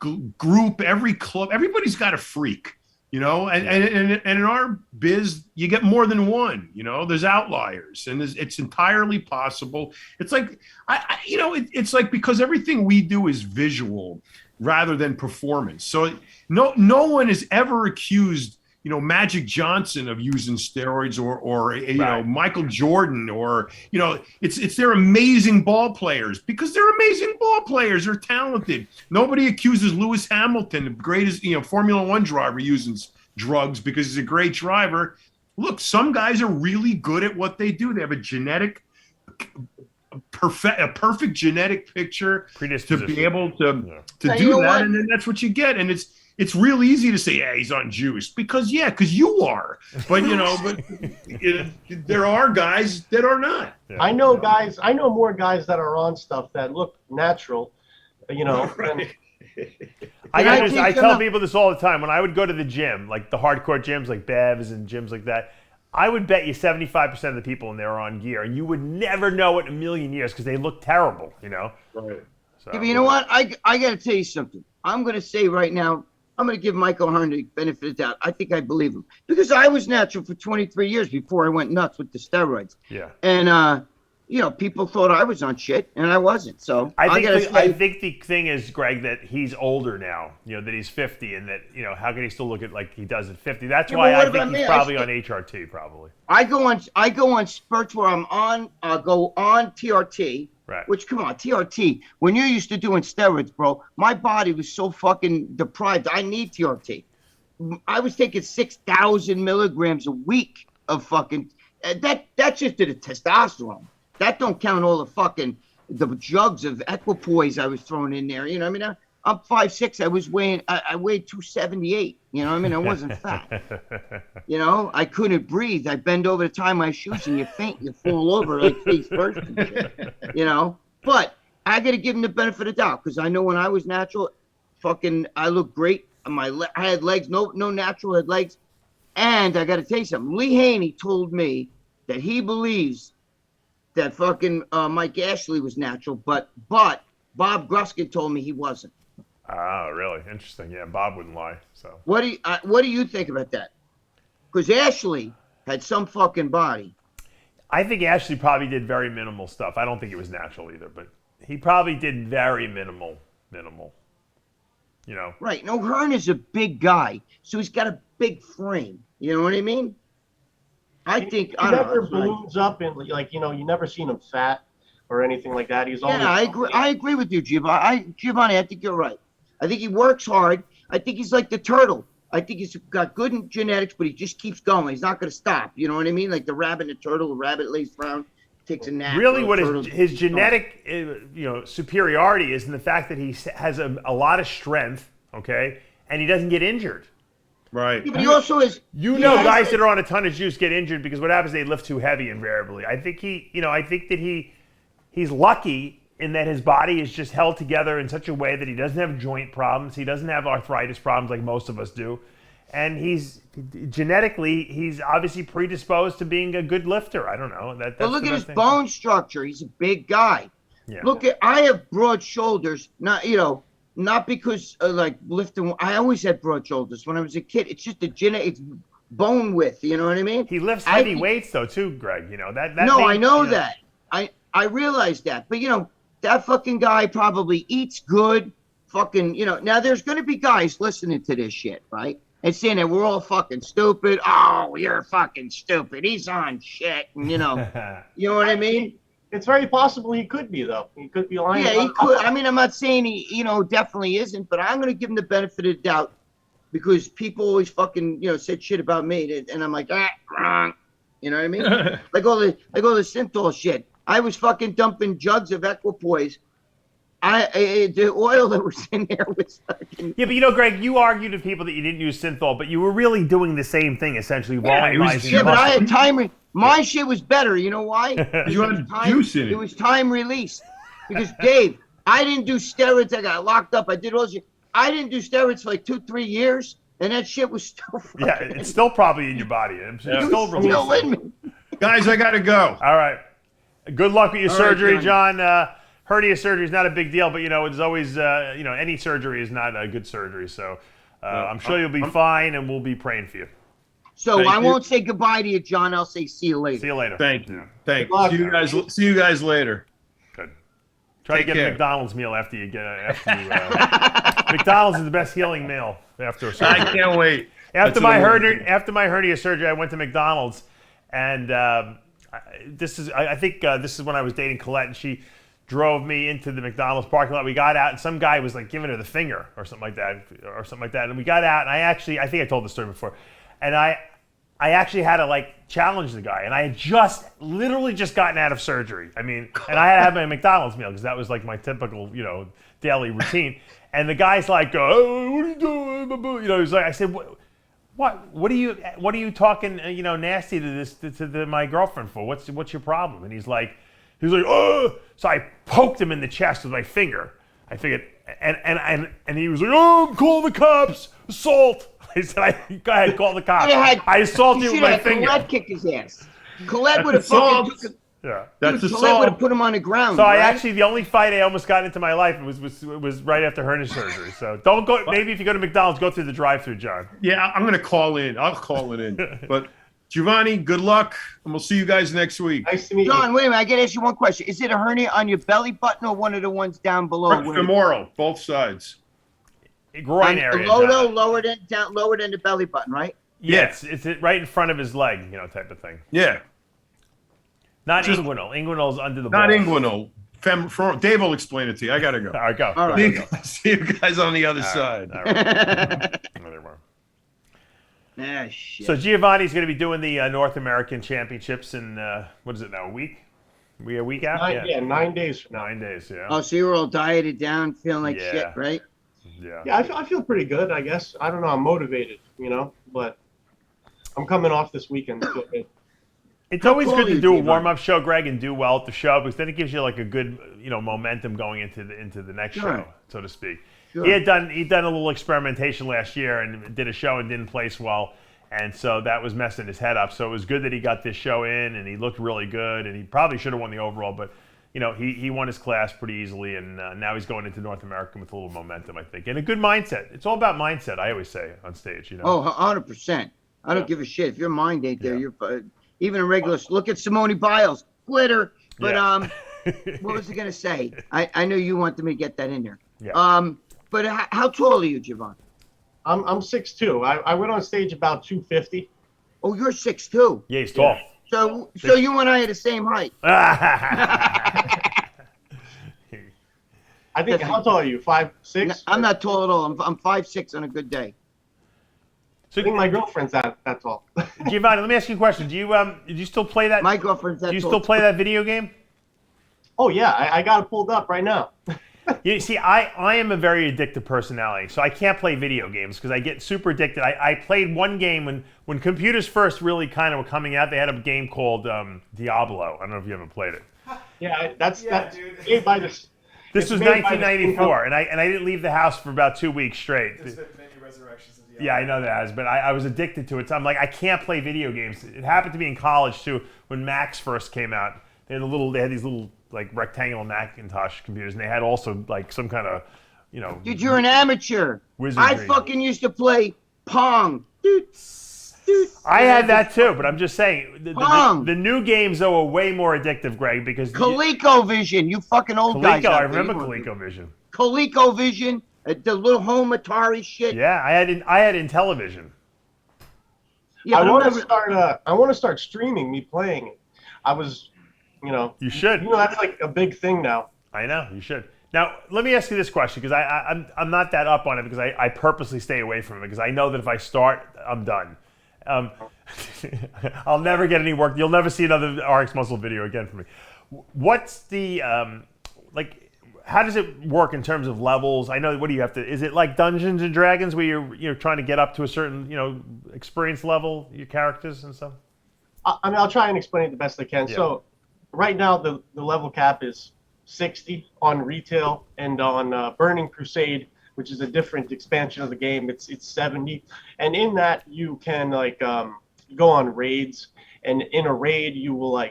group, every club, everybody's got a freak, and in our biz, you get more than one, there's outliers, and it's entirely possible. It's like, it's like, because everything we do is visual rather than performance. So no one is ever accused Magic Johnson of using steroids or Michael Jordan or, it's they're amazing ball players because they're amazing ball players. They're talented. Nobody accuses Lewis Hamilton, the greatest, Formula One driver, using drugs because he's a great driver. Look, some guys are really good at what they do. They have a perfect genetic picture to be able to do that. And then that's what you get. And it's real easy to say, yeah, he's on juice because you are. But there are guys that are not. Yeah. I know more guys that are on stuff that look natural, Right. I tell people this all the time. When I would go to the gym, like the hardcore gyms like Bev's and gyms like that, I would bet you 75% of the people in there are on gear, and you would never know it in a million years because they look terrible, Right. So, Yeah, but you know what? I got to tell you something. I'm going to say right now, I'm going to give Michael Hearn the benefit of the doubt. I think I believe him because I was natural for 23 years before I went nuts with the steroids. Yeah. And, people thought I was on shit, and I wasn't. So I think the thing is, Greg, that he's older now, that he's 50 and that, how can he still look at like he does at 50? That's why I think he's probably on HRT, probably. I go on spurts where I'll go on TRT. Right. Which, come on, TRT. When you're used to doing steroids, bro, my body was so fucking deprived. I need TRT. I was taking 6,000 milligrams a week of fucking. That's just to the testosterone. That don't count all the jugs of equipoise I was throwing in there. You know what I mean? I'm 5'6". I weighed 278. You know what I mean? I wasn't fat. You know, I couldn't breathe. I bend over to tie my shoes and you faint. You fall over like face first and shit. You know? But I got to give him the benefit of the doubt because I know when I was natural, I looked great. I had legs. No natural had legs. And I got to tell you something. Lee Haney told me that he believes that fucking Mike Ashley was natural, but Bob Gruskin told me he wasn't. Ah, really? Interesting. Yeah, Bob wouldn't lie. So what do you think about that? Because Ashley had some fucking body. I think Ashley probably did very minimal stuff. I don't think it was natural either, but he probably did very minimal. You know. Right. No, Hearn is a big guy, so he's got a big frame. You know what I mean? He never balloons up and like, you know, you never seen him fat or anything like that. He's always. Yeah, I agree with you, Giovanni. I think you're right. I think he works hard. I think he's like the turtle. I think he's got good genetics, but he just keeps going. He's not going to stop. You know what I mean? Like the rabbit and the turtle. The rabbit lays down, takes a nap. Really, what his genetic superiority is in the fact that he has a lot of strength, okay, and he doesn't get injured. Right. Yeah, but he also is. Guys that are on a ton of juice get injured because what happens? They lift too heavy invariably. I think he's lucky in that his body is just held together in such a way that he doesn't have joint problems. He doesn't have arthritis problems like most of us do. And he's obviously predisposed to being a good lifter. I don't know. But look at his bone structure. He's a big guy. Yeah. I have broad shoulders. Not because like lifting. I always had broad shoulders when I was a kid. It's just it's bone width. You know what I mean? He lifts heavy weights though too, Greg. You know that. I know that. I realize that. But that fucking guy probably eats good. Fucking Now there's gonna be guys listening to this shit, right? And saying that we're all fucking stupid. Oh, you're fucking stupid. He's on shit. And, you know what I mean? It's very possible he could be, though. He could be lying. Yeah, he could. I mean, I'm not saying he, definitely isn't, but I'm going to give him the benefit of the doubt because people always fucking, said shit about me. And I'm like, wrong. You know what I mean? like all the synthol shit. I was fucking dumping jugs of equipoise. The oil that was in there was fucking... Yeah, but Greg, you argued to people that you didn't use synthol, but you were really doing the same thing, essentially. Yeah, but I had time... My shit was better. You know why? You had juice in it. It was time released. Because, Dave, I didn't do steroids. I got locked up. I did all this shit. I didn't do steroids for like 2-3 years, and that shit was still... Yeah, it's still probably in your body. It's still in me. Guys, I got to go. All right. Good luck with your surgery, John. Hernia surgery is not a big deal, but it's always any surgery is not a good surgery. So I'm sure you'll be fine, and we'll be praying for you. So I won't say goodbye to you, John. I'll say see you later. See you later. Thank you. Thanks. See you guys later. Good. Try to get a McDonald's meal after you McDonald's is the best healing meal after surgery. I can't wait. After my hernia surgery, I went to McDonald's, and I think this is when I was dating Colette, and she drove me into the McDonald's parking lot. We got out, and some guy was like giving her the finger or something like that. And we got out, and I think I told the story before, and I actually had to like challenge the guy, and I had literally just gotten out of surgery. I mean, and I had to have my McDonald's meal because that was like my typical, daily routine. And the guy's like, "Oh, what are you doing?" He's like, I said, What are you talking, nasty to my girlfriend for? What's your problem? And he's like, oh. So I poked him in the chest with my finger. I figured, and he was like, oh, I'm calling the cops, assault. I said, go ahead, call the cops. I assaulted you with my finger. Colette kicked his ass. Colette would have fucking That's assault. Colette would have put him on the ground. So the only fight I almost got into my life was right after hernia surgery. So don't go. Maybe if you go to McDonald's, go through the drive-thru, John. Yeah, I'm gonna call in. I'll call it in. But Giovanni, good luck, and we'll see you guys next week. Nice to meet you. John, wait a minute. I got to ask you one question. Is it a hernia on your belly button or one of the ones down below? Femoral, both sides. Groin area. Lower than the belly button, right? Yeah, it's right in front of his leg, type of thing. Yeah. Not inguinal. Inguinal's under the balls. Not inguinal. Dave will explain it to you. I gotta go. All right, go. All right. See you guys on the other side. All right. Ah, shit. So Giovanni's going to be doing the North American Championships in what is it now? A week? We a week out? 9 days from now. 9 days. Yeah. Oh, so you were all dieted down, feeling like Yeah. shit, right? Yeah. Yeah, I feel pretty good, I guess. I don't know. I'm motivated, but I'm coming off this weekend. So It's always tall good are to you, do a Giovanni? warm-up show, Greg, and do well at the show because then it gives you like a good, momentum going into the next Sure. show, so to speak. Sure. He'd done a little experimentation last year and did a show and didn't place well, and so that was messing his head up. So it was good that he got this show in and he looked really good, and he probably should have won the overall, but he won his class pretty easily, and now he's going into North America with a little momentum, I think, and a good mindset. It's all about mindset, I always say on stage. Oh, 100%. I don't give a shit. If your mind ain't there, you're even a regular. Look at Simone Biles, glitter. But what was I gonna say? I know you wanted me to get that in there. Yeah. But how tall are you, Giovanni? I'm 6'2". I went on stage about 250. Oh, you're 6'2". Yeah, he's tall. So you and I are the same height. I think. How tall are you? 5'6"? I'm not tall at all. I'm 5'6" on a good day. I think my girlfriend's that tall. Giovanni, let me ask you a question. Do you still play that? My girlfriend's that Do you tall. still play that video game? Oh yeah, I got it pulled up right now. You see, I am a very addictive personality, so I can't play video games because I get super addicted. I played one game when computers first really kind of were coming out. They had a game called Diablo. I don't know if you ever played it. Yeah, that's dude. made by this. This It's was made by the same 1994, and I didn't leave the house for about 2 weeks straight. There's been many resurrections of the Yeah, I know that has, but I was addicted to it. So I'm like, I can't play video games. It happened to me in college too when Macs first came out. They had these little like rectangular Macintosh computers, and they had also like some kind of, Dude, you're an amateur. Wizardry. I fucking used to play Pong. Dude. I had that too, but I'm just saying Pong. the new games though are way more addictive, Greg, because ColecoVision. You fucking old guys. Coleco, out I there, remember you know. ColecoVision. ColecoVision, the little home Atari shit. Yeah, I had Intellivision. Yeah, I but want I'm to not- start. I want to start streaming me playing it. I was, You should. that's like a big thing now. I know, you should. Now, let me ask you this question, because I'm not that up on it, because I purposely stay away from it, because I know that if I start, I'm done. I'll never get any work. You'll never see another RxMuscle video again from me. What's the, how does it work in terms of levels? I know, what do you have to, is it like Dungeons and Dragons where you're trying to get up to a certain, experience level, your characters and stuff? I mean, I'll try and explain it the best I can. Yeah. So, right now the level cap is 60 on retail, and on Burning Crusade, which is a different expansion of the game, it's 70. And in that you can go on raids, and in a raid you will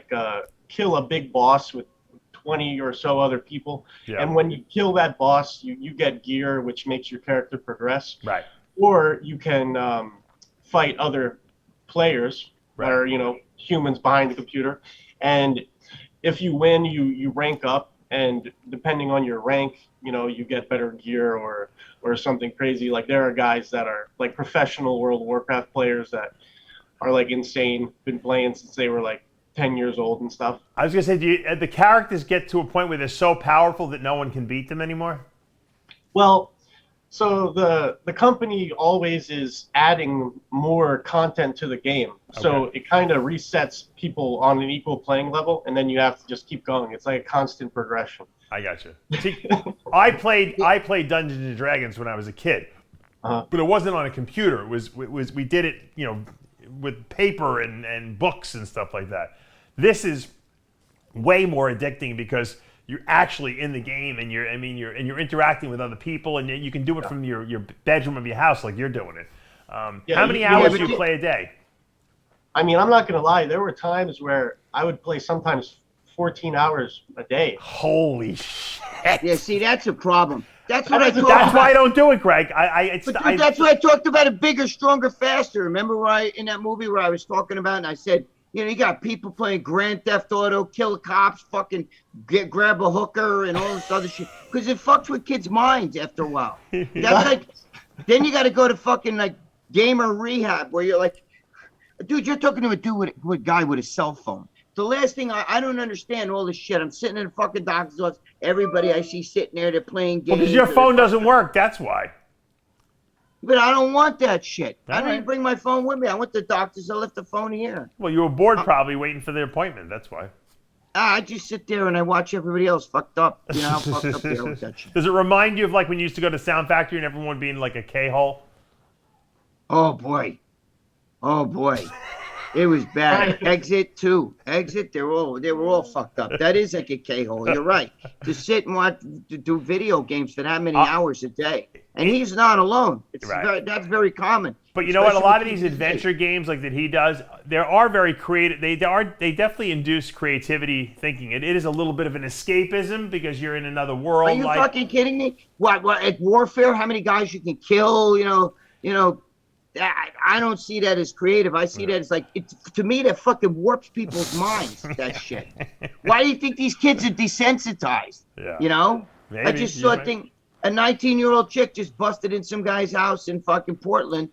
kill a big boss with 20 or so other people. Yeah. And when you kill that boss, you get gear, which makes your character progress. Right. Or you can fight other players that are humans behind the computer, and if you win, you rank up, and depending on your rank, you get better gear or something crazy. Like there are guys that are like professional World of Warcraft players that are like insane, been playing since they were like 10 years old and stuff. I was gonna say, do the characters get to a point where they're so powerful that no one can beat them anymore? Well, so the company always is adding more content to the game. So it kind of resets people on an equal playing level, and then you have to just keep going. It's like a constant progression. I got you. See, I played Dungeons and Dragons when I was a kid, but it wasn't on a computer. It was we did it, with paper and books and stuff like that. This is way more addicting because you're actually in the game, and you're interacting with other people, and you can do it from your bedroom of your house like you're doing it. How many hours do you play a day? I mean, I'm not gonna lie. There were times where I would play sometimes 14 hours a day. Holy shit! Yeah, see, that's a problem. That's what That's I talked why I about. don't do it, Greg. Dude, that's why I talked about it bigger, stronger, faster. Remember in that movie where I was talking about, and I said, you got people playing Grand Theft Auto, kill cops, fucking grab a hooker, and all this other shit. Because it fucks with kids' minds after a while. That's like, then you got to go to fucking gamer rehab where you're like, dude, you're talking to a dude with a guy with a cell phone. The last thing I don't understand all this shit. I'm sitting in a fucking doctor's office. Everybody I see sitting there, they're playing games. because your phone doesn't work. That's why. But I don't want that shit. I All didn't even right. bring my phone with me. I went to the doctor's. I left the phone here. Well, you were bored probably waiting for the appointment. That's why. I just sit there and I watch everybody else fucked up. You know how fucked up they are with that shit. Does it remind you of like when you used to go to Sound Factory and everyone being like a K-hole? Oh boy. Oh boy. It was bad. Exit too. Exit. They were all fucked up. That is like a K-hole. You're right. To sit and watch, to do video games for that many hours a day, and he's not alone. It's Right. that's very common. But you know what? A lot of Especially these with adventure games like that he does, they are very creative. They definitely induce creativity thinking. It is a little bit of an escapism because you're in another world. Are you fucking kidding me? What at warfare? How many guys you can kill? You know. I don't see that as creative. I see that as like, to me, that fucking warps people's minds, that shit. Why do you think these kids are desensitized? Yeah. You know? Maybe, I just saw a thing, a 19-year-old chick just busted in some guy's house in fucking Portland,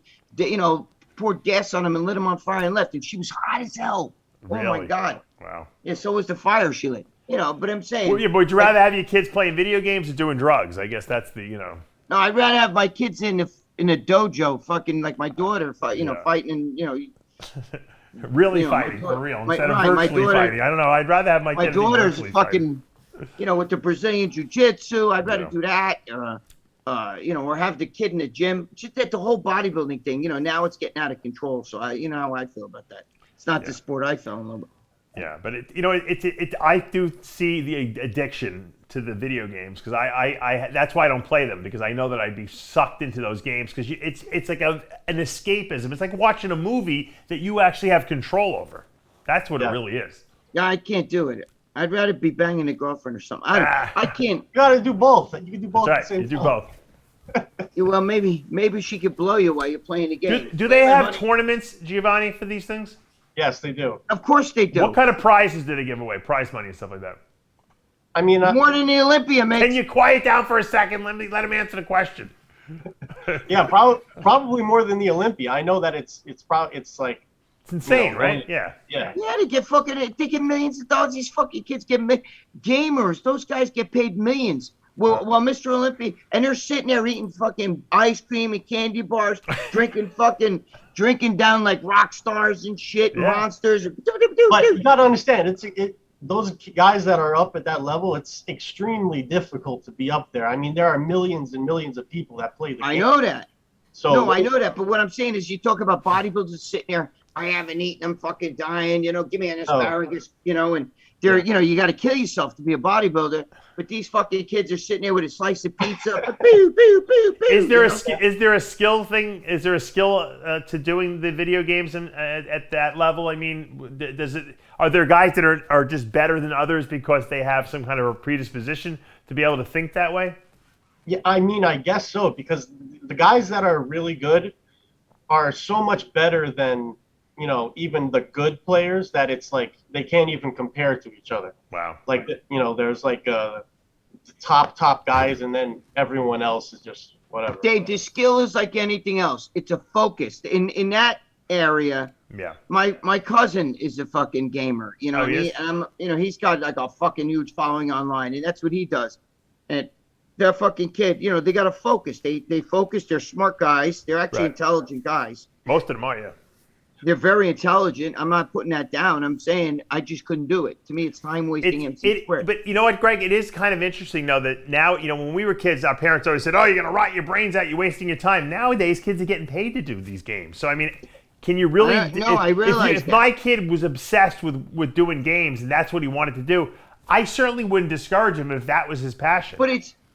poured gas on him and lit him on fire and left. And she was hot as hell. Really? Oh my God. Wow. Yeah, so was the fire she lit. But I'm saying. Well, yeah, but would you rather have your kids playing video games or doing drugs? I guess that's the. No, I'd rather have my kids in a dojo, fucking like my daughter, fighting and Really fighting for real instead of virtually fighting. I don't know. I'd rather have my kids daughter's virtually fucking, with the Brazilian jiu-jitsu. I'd rather do that, or have the kid in the gym. Just that the whole bodybuilding thing. Now it's getting out of control. So you know how I feel about that. It's not the sport I fell in love with. Yeah, but I do see the addiction to the video games because I that's why I don't play them, because I know that I'd be sucked into those games because it's like an escapism. It's like watching a movie that you actually have control over. That's what it really is. Yeah, I can't do it. I'd rather be banging a girlfriend or something. I can't. You gotta do both. You can do both That's at right. the same You do time. both. Well, maybe she could blow you while you're playing the game. Do they have tournaments, Giovanni, for these things? Yes, they do. Of course they do. What kind of prizes do they give away? Prize money and stuff like that. I mean, more than the Olympia, mate. Can you quiet down for a second? Let him answer the question. yeah, probably more than the Olympia. I know that it's like. It's insane, right? Yeah. Yeah. Yeah, they get millions of dollars. These fucking kids get gamers. Those guys get paid millions. Well, Mr. Olympia, and they're sitting there eating fucking ice cream and candy bars, drinking down like rock stars and shit, and monsters. But you gotta understand, those guys that are up at that level, it's extremely difficult to be up there. I mean, there are millions and millions of people that play the game. I know that. So no, I know that. But what I'm saying is, you talk about bodybuilders sitting there. I haven't eaten. I'm fucking dying. Give me an asparagus. And they're, you got to kill yourself to be a bodybuilder. But these fucking kids are sitting there with a slice of pizza. Boo, boo, boo, boo, Is there a skill thing? Is there a skill to doing the video games at that level? I mean, are there guys that are just better than others because they have some kind of a predisposition to be able to think that way? Yeah, I mean, I guess so, because the guys that are really good are so much better than, even the good players, that it's like they can't even compare to each other. Wow. Like, there's like the top guys, and then everyone else is just whatever. Dave, the skill is like anything else. It's a focus. In that area, yeah. My cousin is a fucking gamer. He's got like a fucking huge following online, and that's what he does. And that fucking kid, they got to focus. They focus. They're smart guys. They're actually intelligent guys. Most of them are, yeah. They're very intelligent. I'm not putting that down. I'm saying I just couldn't do it. To me, it's time wasting MC squared. But you know what, Greg? It is kind of interesting, though, that now, when we were kids, our parents always said, oh, you're going to rot your brains out. You're wasting your time. Nowadays, kids are getting paid to do these games. So, I mean, can you really... I realize if my kid was obsessed with doing games and that's what he wanted to do, I certainly wouldn't discourage him if that was his passion.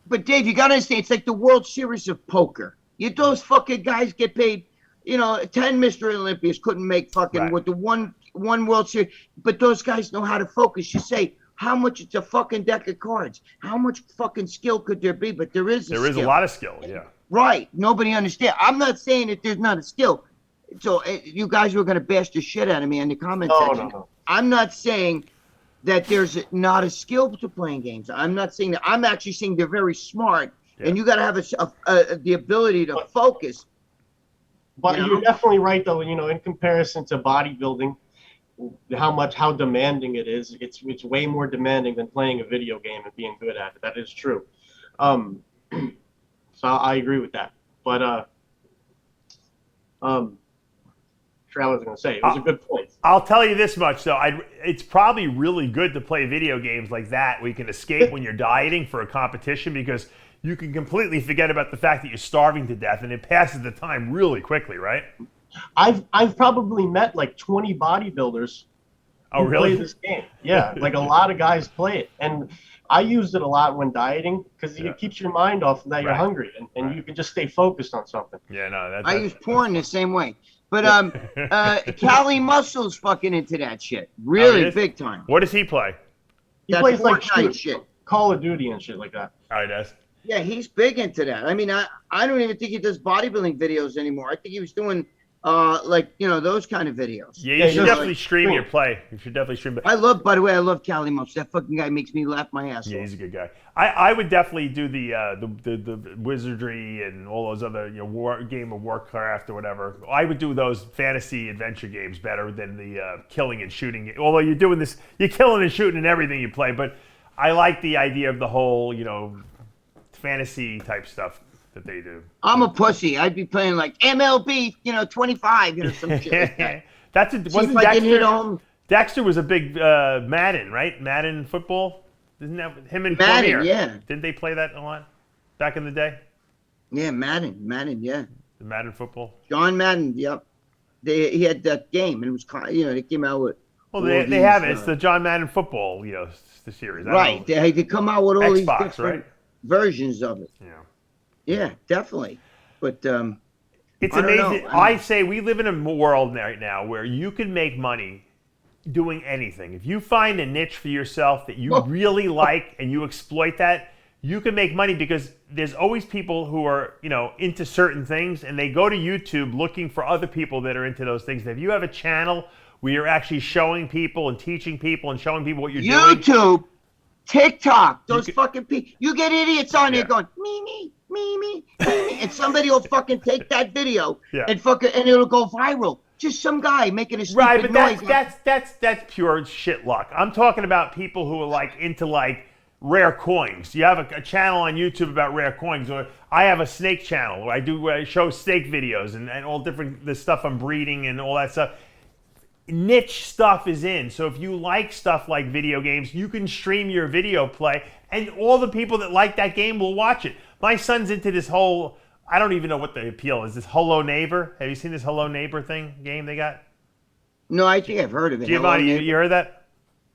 But Dave, you got to understand, it's like the World Series of poker. Those fucking guys get paid... 10 Mr. Olympias couldn't make fucking with the one World Series, but those guys know how to focus. You say, how much it's a fucking deck of cards? How much fucking skill could there be? But there is a lot of skill, yeah. Right. Nobody understands. I'm not saying that there's not a skill. So you guys were going to bash the shit out of me in the comment section. No. I'm not saying that there's not a skill to playing games. I'm not saying that. I'm actually saying they're very smart, and you got to have the ability to focus. But you're definitely right, though. In comparison to bodybuilding, how demanding it is. It's way more demanding than playing a video game and being good at it. That is true. So I agree with that. But I was going to say. It was a good point. I'll tell you this much, though. It's probably really good to play video games like that where you can escape when you're dieting for a competition because you can completely forget about the fact that you're starving to death and it passes the time really quickly, right? I've probably met like 20 bodybuilders who play this game. Yeah, like a lot of guys play it. And I used it a lot when dieting because it keeps your mind off that you're hungry and you can just stay focused on something. Yeah, no, I use porn the same way. But Cali Muscle's fucking into that shit. Really big time. What does he play? He plays like shit. Call of Duty and shit like that. Oh, he does? Yeah, he's big into that. I mean, I don't even think he does bodybuilding videos anymore. I think he was doing those kind of videos. Yeah, you should definitely stream your play. You should definitely stream. By the way, I love Cali Muscle. That fucking guy makes me laugh my ass off. Yeah, he's a good guy. I would definitely do the wizardry and all those other game of Warcraft or whatever. I would do those fantasy adventure games better than the killing and shooting. Although you're doing this, you're killing and shooting in everything you play. But I like the idea of the whole fantasy type stuff that they do. I'm a pussy. I'd be playing like MLB, 25, some shit like that. Wasn't Dexter? Dexter was a big Madden, right? Madden football. Isn't that him and Madden? Cormier? Yeah. Didn't they play that a lot back in the day? Yeah, Madden, yeah. The Madden football. John Madden, yep. He had that game, and it was they came out with. Well, they have it. It's the John Madden football, the series. Right. They come out with all Xbox, these different versions of it. Yeah. Yeah, definitely. But it's amazing. I say we live in a world right now where you can make money doing anything. If you find a niche for yourself that you really like and you exploit that, you can make money because there's always people who are, into certain things and they go to YouTube looking for other people that are into those things. And if you have a channel where you're actually showing people and teaching people and showing people what you're doing. YouTube, TikTok, those fucking people. You get idiots on here going, me, and somebody will fucking take that video and it'll go viral. Just some guy making a stupid noise. That's pure shit luck. I'm talking about people who are into rare coins. You have a channel on YouTube about rare coins, or I have a snake channel where I show snake videos and all different the stuff I'm breeding and all that stuff. Niche stuff is in. So if you like stuff like video games, you can stream your video play and all the people that like that game will watch it. My son's into this whole, I don't even know what the appeal is, this Hello Neighbor. Have you seen this Hello Neighbor game they got? No, I think I've heard of it. Giovanni, you heard that?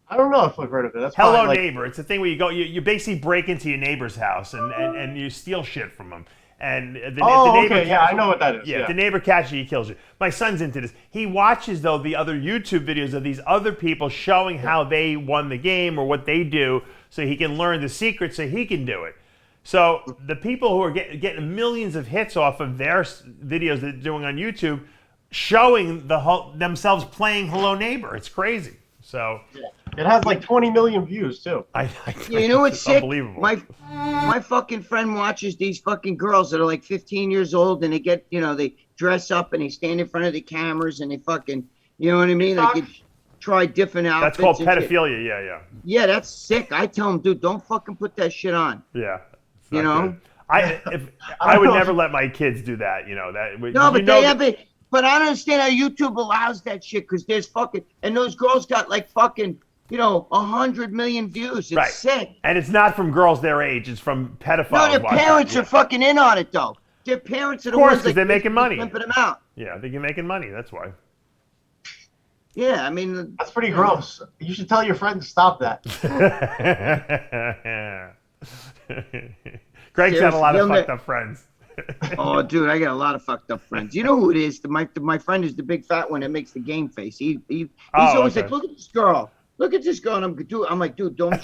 I don't know if I've heard of it. That's Hello Neighbor. It's a thing where you basically break into your neighbor's house and you steal shit from them. And the neighbor I know what that is. Yeah, the neighbor catches you, he kills you. My son's into this. He watches, though, the other YouTube videos of these other people showing how they won the game or what they do so he can learn the secret so he can do it. So the people who are getting millions of hits off of their videos that they're doing on YouTube showing themselves playing Hello Neighbor. It's crazy. So it has like 20 million views too. You know what's sick? Unbelievable. My fucking friend watches these fucking girls that are like 15 years old and they get, they dress up and they stand in front of the cameras and they fucking, you know what I mean? They could try different outfits. That's called pedophilia. Yeah. Yeah, that's sick. I tell them, dude, don't fucking put that shit on. Yeah. You know? Good. I would never let my kids do that. But I don't understand how YouTube allows that shit because there's fucking, and those girls got like fucking, 100 million views. It's sick. And it's not from girls their age. It's from pedophiles. No, their parents are fucking in on it though. Their parents are the ones that they're making money. Pimping them out. Yeah, they're making money. That's why. Yeah, I mean. That's pretty gross. You should tell your friend to stop that. Greg's got a lot of fucked up friends. Oh, dude, I got a lot of fucked up friends. You know who it is? My friend is the big fat one that makes the game face. He's always like, look at this girl. Look at this girl. And I'm like, dude, don't,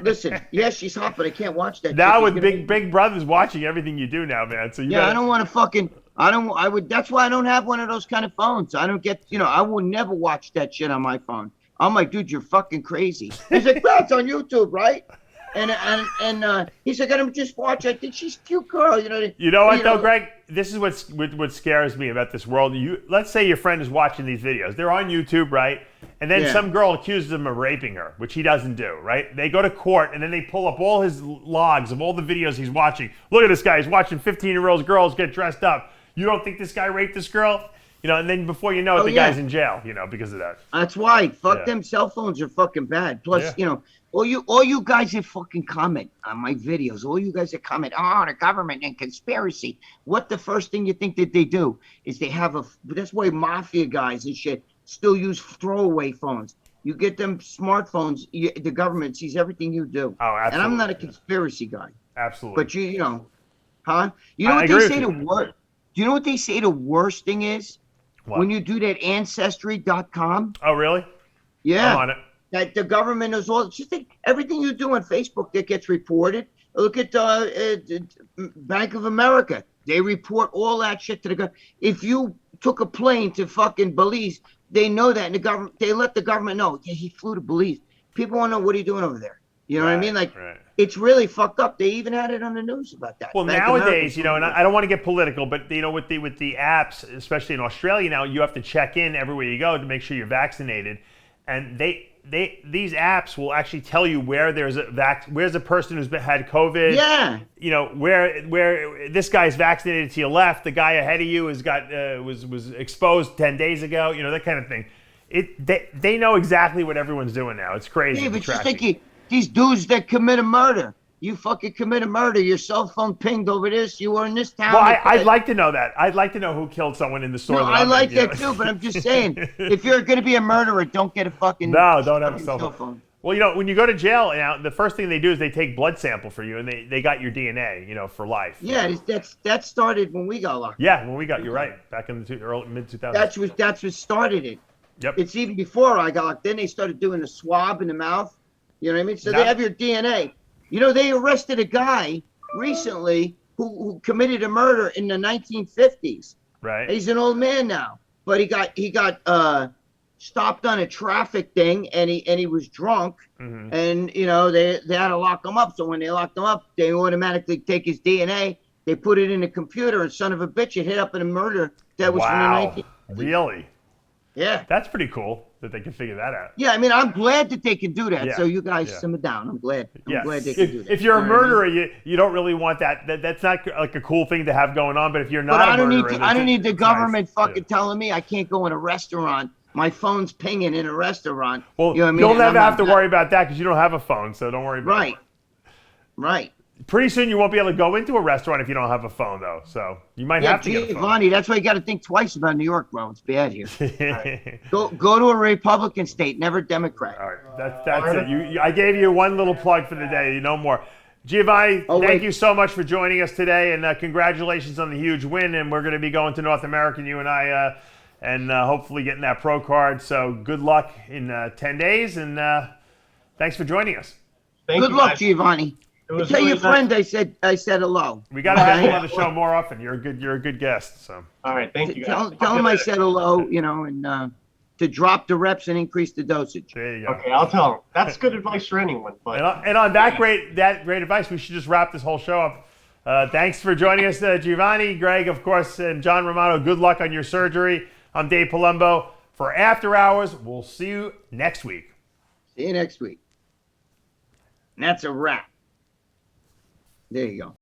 listen. Yes, she's hot, but I can't watch that. Now with big brothers watching everything you do now, man. So I don't want to fucking. That's why I don't have one of those kind of phones. I don't get. I would never watch that shit on my phone. I'm like, dude, you're fucking crazy. He's like, that's on YouTube, right? And he's like, I'm just watch. I think she's a cute girl. You know what though, Greg? This is what scares me about this world. Let's say your friend is watching these videos. They're on YouTube, right? And then some girl accuses him of raping her, which he doesn't do, right? They go to court and then they pull up all his logs of all the videos he's watching. Look at this guy. He's watching 15-year-old girls get dressed up. You don't think this guy raped this girl? You know, and then before you know it, the guy's in jail, you know, because of that. That's why. Fuck them cell phones are fucking bad. Plus, you know, all you guys that fucking comment on my videos, all you guys that comment, oh, the government and conspiracy. What the first thing you think that they do is they have that's why mafia guys and shit still use throwaway phones. You get them smartphones, the government sees everything you do. Oh, absolutely. And I'm not a conspiracy guy. Absolutely. But you know, huh? You know what they say the worst? Do you know what they say the worst thing is? What? When you do that Ancestry.com. Oh, really? Yeah. I'm on it. That the government is all. Just think everything you do on Facebook that gets reported. Look at Bank of America. They report all that shit to the government. If you took a plane to fucking Belize, they know that, and the government, they let the government know. Yeah, he flew to Belize. People want to know what are you doing over there. You know what I mean? Like, it's really fucked up. They even had it on the news about that. Well, nowadays, you know, and I don't want to get political, but you know, with the apps, especially in Australia now, you have to check in everywhere you go to make sure you're vaccinated, and these apps will actually tell you where there's where's a person who's had COVID. Yeah. You know, where this guy's vaccinated to your left, the guy ahead of you has got was exposed 10 days ago. You know, that kind of thing. They know exactly what everyone's doing now. It's crazy. Yeah, but just think these dudes that commit a murder. You fucking commit a murder. Your cell phone pinged over this. You were in this town. Well, I'd like to know that. I'd like to know who killed someone in the store. No, I like that too, but I'm just saying, if you're going to be a murderer, don't get a fucking don't have a cell phone. Well, you know, when you go to jail now, the first thing they do is they take blood sample for you, and they got your DNA, you know, for life. Yeah, that started when we got locked. Yeah, when we got, you're right, back in the mid-2000s. That's what started it. Yep. It's even before I got locked. Then they started doing a swab in the mouth. You know what I mean? So they have your DNA. You know, they arrested a guy recently who committed a murder in the 1950s. Right. He's an old man now, but he got stopped on a traffic thing, and he was drunk, and you know they had to lock him up. So when they locked him up, they automatically take his DNA, they put it in the computer, and son of a bitch, it hit up in a murder that was from the 1950s. Really? Yeah. That's pretty cool that they can figure that out. Yeah, I mean, I'm glad that they can do that. Yeah. So you guys simmer down. I'm glad they can do that. If you're a murderer, you don't really want that. That's not like a cool thing to have going on. But if you're not a murderer, I don't need the government fucking telling me I can't go in a restaurant. My phone's pinging in a restaurant. Well, you know what I mean? You'll never have to worry about that because you don't have a phone, so don't worry about it. Right. Pretty soon you won't be able to go into a restaurant if you don't have a phone, though. So you might have to get a phone. Giovanni, that's why you got to think twice about New York, bro. It's bad here. Right. Go to a Republican state, never Democrat. All right, that's it. I gave you one little plug for the day. No more. Giovanni, thank you so much for joining us today, and congratulations on the huge win. And we're going to be going to North America, you and I, and hopefully getting that pro card. So good luck in 10 days, and thanks for joining us. Good luck, Giovanni. Tell your friend I said hello. We got to have you on the show more often. You're a good guest. So. All right, thank you guys. Tell him I said hello, you know, and to drop the reps and increase the dosage. There you go. Okay, I'll tell him. That's good advice for anyone. But and on that great advice, we should just wrap this whole show up. Thanks for joining us, Giovanni, Greg, of course, and John Romano. Good luck on your surgery. I'm Dave Palumbo. For After Hours, we'll see you next week. See you next week. And that's a wrap. There you go.